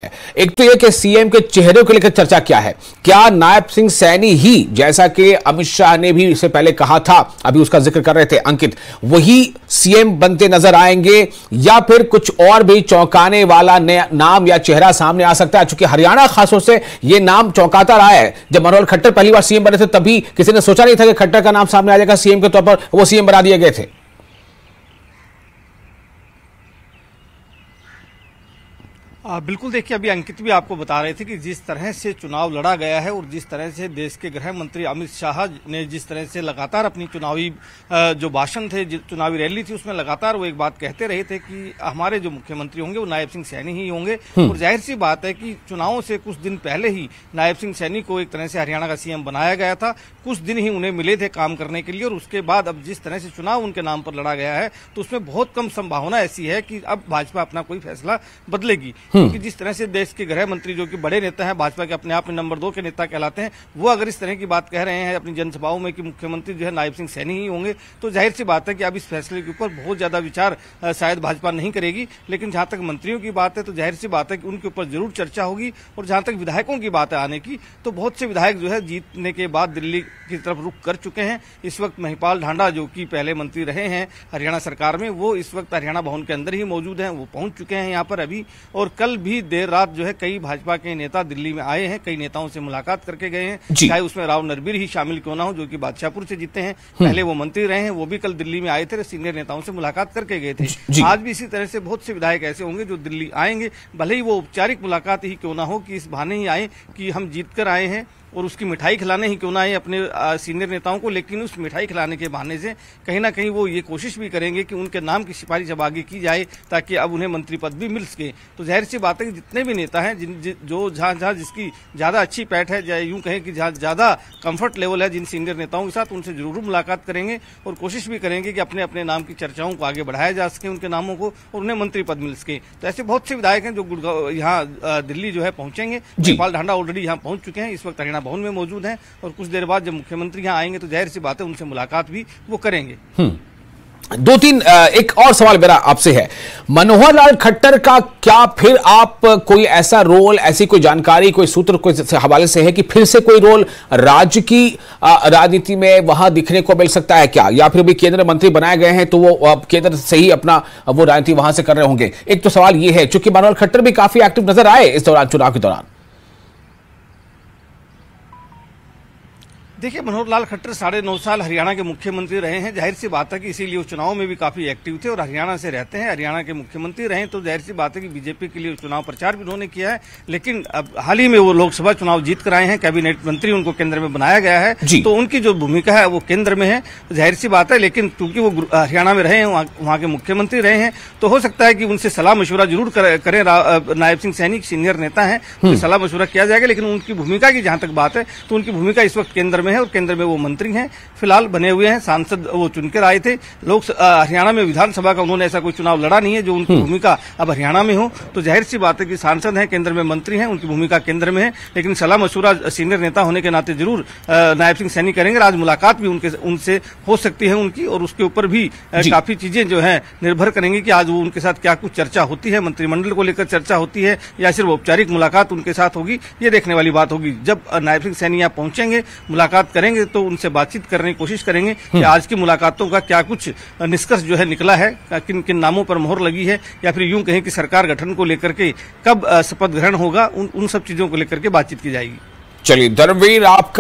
एक तो यह कि सीएम के चेहरे को लेकर चर्चा क्या है, क्या नायब सिंह सैनी ही, जैसा कि अमित शाह ने भी इससे पहले कहा था, अभी उसका जिक्र कर रहे थे अंकित, वही सीएम बनते नजर आएंगे या फिर कुछ और भी चौंकाने वाला नाम या चेहरा सामने आ सकता है? चूंकि हरियाणा खासतौर से यह नाम चौंकाता रहा है। जब मनोहर खट्टर पहली बार सीएम बने थे तभी किसी ने सोचा नहीं था कि खट्टर का नाम सामने आ जाएगा सीएम के तौर पर, वो सीएम बना दिए गए थे। बिल्कुल, देखिए अभी अंकित भी आपको बता रहे थे कि जिस तरह से चुनाव लड़ा गया है और जिस तरह से देश के गृह मंत्री अमित शाह ने जिस तरह से लगातार अपनी चुनावी जो भाषण थे, चुनावी रैली थी, उसमें लगातार वो एक बात कहते रहे थे कि हमारे जो मुख्यमंत्री होंगे वो नायब सिंह सैनी ही होंगे। और जाहिर सी बात है कि चुनावों से कुछ दिन पहले ही नायब सिंह सैनी को एक तरह से हरियाणा का सीएम बनाया गया था। कुछ दिन ही उन्हें मिले थे काम करने के लिए और उसके बाद अब जिस तरह से चुनाव उनके नाम पर लड़ा गया है तो उसमें बहुत कम संभावना ऐसी है कि अब भाजपा अपना कोई फैसला बदलेगी। क्योंकि जिस तरह से देश के गृह मंत्री जो कि बड़े नेता हैं, भाजपा के अपने आप में नंबर 2 के नेता कहलाते हैं, वो अगर इस तरह की बात कह रहे हैं अपनी जनसभाओं में कि मुख्यमंत्री जो है नायब सिंह सैनी ही होंगे, तो जाहिर सी बात है कि अब इस फैसले के ऊपर बहुत ज्यादा विचार शायद भाजपा नहीं करेगी। लेकिन जहां तक मंत्रियों की बात है तो जाहिर सी बात है कि उनके ऊपर जरूर चर्चा होगी। और जहां तक विधायकों की बात है आने की, तो बहुत से विधायक जो है जीतने के बाद दिल्ली की तरफ रुख कर चुके हैं। इस वक्त महिपाल ढांडा जो कि पहले मंत्री रहे हैं हरियाणा सरकार में, वो इस वक्त हरियाणा भवन के अंदर ही मौजूद हैं। वो पहुंच चुके हैं यहाँ पर अभी, और कल भी देर रात जो है कई भाजपा के नेता दिल्ली में आए हैं, कई नेताओं से मुलाकात करके गए हैं। चाहे उसमें राव नरबीर ही शामिल क्यों ना हो, जो कि बादशाहपुर से जीते हैं, पहले वो मंत्री रहे हैं, वो भी कल दिल्ली में आए थे, सीनियर नेताओं से मुलाकात करके गए थे। आज भी इसी तरह से बहुत से विधायक ऐसे होंगे जो दिल्ली आएंगे, भले ही वो औपचारिक मुलाकात ही क्यों ना हो, कि इस बहाने ही आए कि हम जीत कर आए हैं और उसकी मिठाई खिलाने ही क्यों ना आए अपने सीनियर नेताओं को। लेकिन उस मिठाई खिलाने के बहाने से कहीं ना कहीं वो ये कोशिश भी करेंगे कि उनके नाम की सिफारिश अब आगे की जाए ताकि अब उन्हें मंत्री पद भी मिल सके। तो जाहिर सी बात है कि जितने भी नेता हैं जो जहां जिसकी ज्यादा अच्छी पैठ है, यूं कहें कि जहां ज्यादा कंफर्ट लेवल है जिन सीनियर नेताओं के साथ, उनसे जरूर मुलाकात करेंगे और कोशिश भी करेंगे कि अपने अपने नाम की चर्चाओं को आगे बढ़ाया जा सके, उनके नामों को, और उन्हें मंत्री पद मिल सके। तो ऐसे बहुत से विधायक हैं जो गुड़गांव यहाँ दिल्ली जो है पहुंचेंगे। महिपाल ढांडा ऑलरेडी यहाँ पहुंच चुके हैं, इस वक्त हरियाणा भवन में मौजूद हैं, और कुछ देर बाद जब मुख्यमंत्री यहां आएंगे तो जाहिर सी बात है उनसे मुलाकात भी वो करेंगे। एक और सवाल मेरा आपसे है, मनोहर लाल खट्टर का क्या फिर आप कोई ऐसा रोल, ऐसी कोई जानकारी, कोई सूत्र कोई हवाले से है कि फिर से कोई रोल राज्य की राजनीति में वहां दिखने को मिल सकता है क्या? या फिर भी केंद्र मंत्री बनाए गए हैं तो वो केंद्र से ही अपना वो राजनीति वहां से कर रहे होंगे? एक तो सवाल ये है, चूंकि मनोहर खट्टर भी काफी एक्टिव नजर आए इस दौरान, चुनाव के दौरान। देखिए, मनोहर लाल खट्टर 9.5 साल हरियाणा के मुख्यमंत्री रहे हैं। जाहिर सी बात है कि इसीलिए वो चुनाव में भी काफी एक्टिव थे और हरियाणा से रहते हैं, हरियाणा के मुख्यमंत्री रहे, तो जाहिर सी बात है कि बीजेपी के लिए चुनाव प्रचार भी उन्होंने किया है। लेकिन अब हाल ही में वो लोकसभा चुनाव जीत कर आए हैं, कैबिनेट मंत्री उनको केंद्र में बनाया गया है, तो उनकी जो भूमिका है वो केंद्र में है, जाहिर सी बात है। लेकिन क्योंकि वो हरियाणा में रहे हैं, वहां के मुख्यमंत्री रहे हैं, तो हो सकता है कि उनसे सलाह मशवरा जरूर करें। नायब सिंह सैनी सीनियर नेता है, उनसे सलाह मशवरा किया जाएगा। लेकिन उनकी भूमिका की जहां तक बात है तो उनकी भूमिका इस वक्त केंद्र में है, और केंद्र में वो मंत्री हैं, फिलहाल बने हुए हैं, सांसद वो चुनकर आए थे। हरियाणा में विधानसभा का उन्होंने ऐसा कोई चुनाव लड़ा नहीं है जो उनकी भूमिका अब हरियाणा में हो। तो जाहिर सी बात है कि सांसद हैं, केंद्र में मंत्री हैं, उनकी भूमिका केंद्र में है। लेकिन सलाह मशवरा सीनियर नेता होने के नाते जरूर नायब सिंह सैनी करेंगे। आज मुलाकात भी उनसे हो सकती है उनकी, और उसके ऊपर भी काफी चीजें जो है निर्भर करेंगी कि आज वो उनके साथ क्या कुछ चर्चा होती है, मंत्रिमंडल को लेकर चर्चा होती है या सिर्फ औपचारिक मुलाकात उनके साथ होगी, ये देखने वाली बात होगी। जब नायब सिंह सैनी यहाँ पहुंचेंगे, मुलाकात करेंगे, तो उनसे बातचीत करने की कोशिश करेंगे कि आज की मुलाकातों का क्या कुछ निष्कर्ष जो है निकला है, किन किन नामों पर मोहर लगी है, या फिर यूं कहें कि सरकार गठन को लेकर के कब शपथ ग्रहण होगा, उन सब चीजों को लेकर के बातचीत की जाएगी। चलिए धर्मवीर, आपका